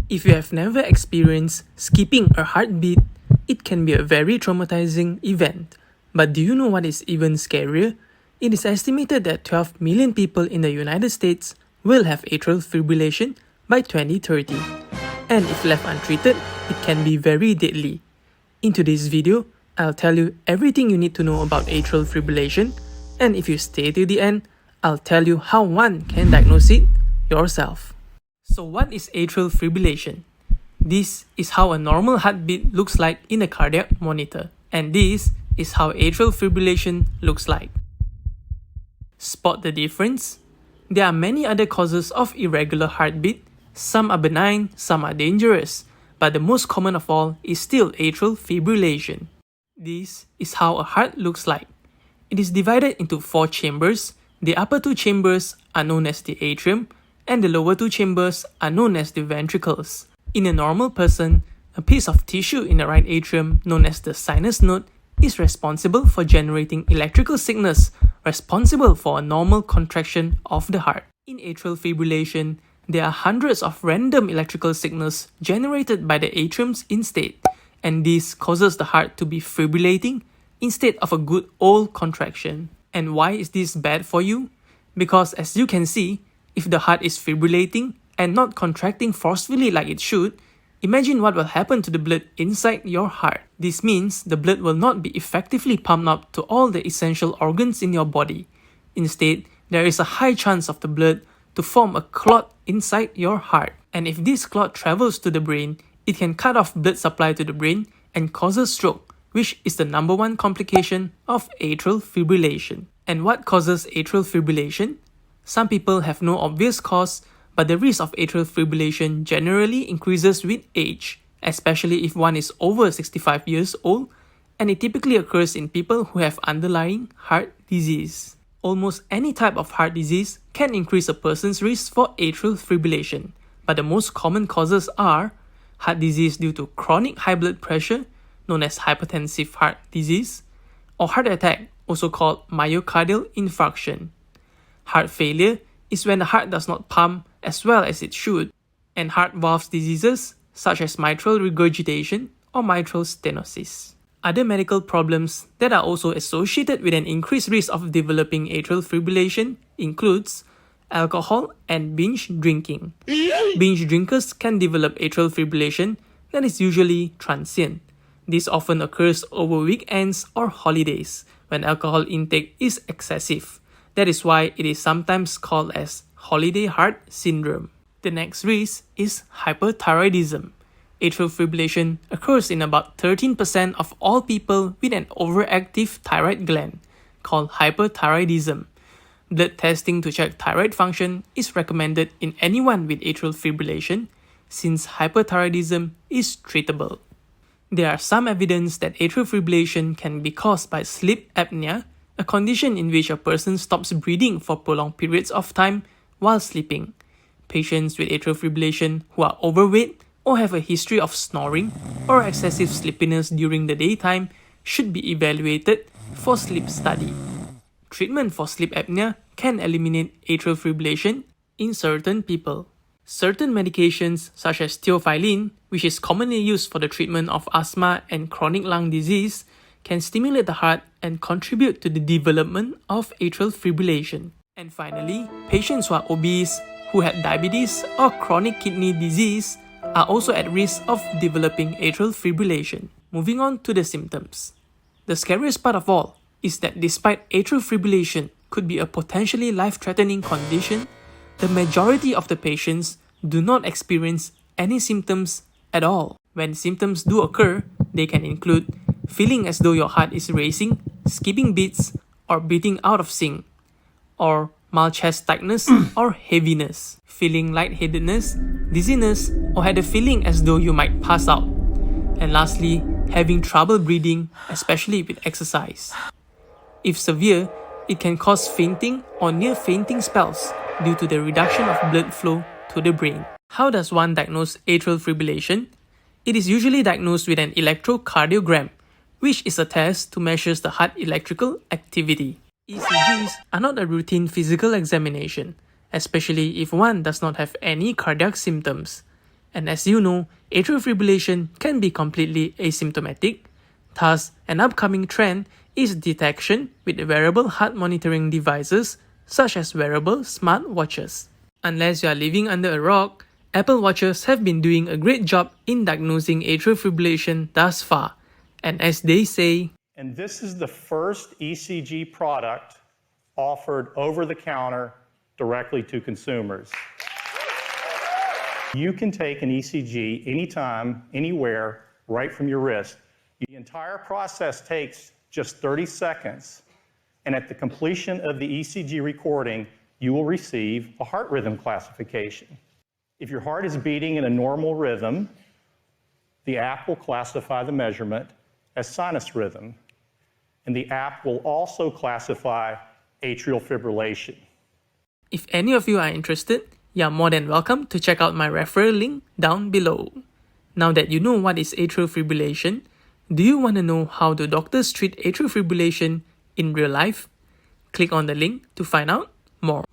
If you have never experienced skipping a heartbeat, it can be a very traumatizing event. But do you know what is even scarier? It is estimated that 12 million people in the United States will have atrial fibrillation by 2030. And if left untreated, it can be very deadly. In today's video, I'll tell you everything you need to know about atrial fibrillation, and if you stay till the end, I'll tell you how one can diagnose it yourself. So what is atrial fibrillation? This is how a normal heartbeat looks like in a cardiac monitor, and this is how atrial fibrillation looks like. Spot the difference? There are many other causes of irregular heartbeat. Some are benign, some are dangerous, but the most common of all is still atrial fibrillation. This is how a heart looks like. It is divided into 4 chambers. The upper 2 chambers are known as the atrium, and the lower 2 chambers are known as the ventricles. In a normal person, a piece of tissue in the right atrium, known as the sinus node, is responsible for generating electrical signals responsible for a normal contraction of the heart. In atrial fibrillation, there are hundreds of random electrical signals generated by the atriums instead, and this causes the heart to be fibrillating instead of a good old contraction. And why is this bad for you? Because as you can see, if the heart is fibrillating and not contracting forcefully like it should, imagine what will happen to the blood inside your heart. This means the blood will not be effectively pumped up to all the essential organs in your body. Instead, there is a high chance of the blood to form a clot inside your heart. And if this clot travels to the brain, it can cut off blood supply to the brain and causes stroke, which is the number 1 complication of atrial fibrillation. And what causes atrial fibrillation? Some people have no obvious cause, but the risk of atrial fibrillation generally increases with age, especially if one is over 65 years old, and it typically occurs in people who have underlying heart disease. Almost any type of heart disease can increase a person's risk for atrial fibrillation, but the most common causes are heart disease due to chronic high blood pressure, known as hypertensive heart disease, or heart attack, also called myocardial infarction. Heart failure is when the heart does not pump as well as it should, and heart valve diseases such as mitral regurgitation or mitral stenosis. Other medical problems that are also associated with an increased risk of developing atrial fibrillation includes alcohol and binge drinking. Binge drinkers can develop atrial fibrillation that is usually transient. This often occurs over weekends or holidays when alcohol intake is excessive. That is why it is sometimes called as holiday heart syndrome. The next risk is hyperthyroidism. Atrial fibrillation occurs in about 13% of all people with an overactive thyroid gland, called hyperthyroidism. Blood testing to check thyroid function is recommended in anyone with atrial fibrillation, since hyperthyroidism is treatable. There are some evidence that atrial fibrillation can be caused by sleep apnea, a condition in which a person stops breathing for prolonged periods of time while sleeping. Patients with atrial fibrillation who are overweight or have a history of snoring or excessive sleepiness during the daytime should be evaluated for sleep study. Treatment for sleep apnea can eliminate atrial fibrillation in certain people. Certain medications such as theophylline, which is commonly used for the treatment of asthma and chronic lung disease, can stimulate the heart and contribute to the development of atrial fibrillation. And finally, patients who are obese, who had diabetes or chronic kidney disease are also at risk of developing atrial fibrillation. Moving on to the symptoms. The scariest part of all is that despite atrial fibrillation could be a potentially life-threatening condition, the majority of the patients do not experience any symptoms at all. When symptoms do occur, they can include feeling as though your heart is racing, skipping beats, or beating out of sync, or mild chest tightness or heaviness, feeling lightheadedness, dizziness, or had a feeling as though you might pass out. And lastly, having trouble breathing, especially with exercise. If severe, it can cause fainting or near fainting spells due to the reduction of blood flow to the brain. How does one diagnose atrial fibrillation? It is usually diagnosed with an electrocardiogram, which is a test to measure the heart electrical activity. ECGs are not a routine physical examination, especially if one does not have any cardiac symptoms. And as you know, atrial fibrillation can be completely asymptomatic. Thus, an upcoming trend is detection with wearable heart monitoring devices such as wearable smartwatches. Unless you are living under a rock, Apple Watches have been doing a great job in diagnosing atrial fibrillation thus far. And as they say, and this is the first ECG product offered over the counter directly to consumers. You can take an ECG anytime, anywhere, right from your wrist. The entire process takes just 30 seconds, and at the completion of the ECG recording, you will receive a heart rhythm classification. If your heart is beating in a normal rhythm, the app will classify the measurement as sinus rhythm, and the app will also classify atrial fibrillation. if any of you are interested, you are more than welcome to check out my referral link down below. Now that you know what is atrial fibrillation, do you want to know how do doctors treat atrial fibrillation in real life? Click on the link to find out more.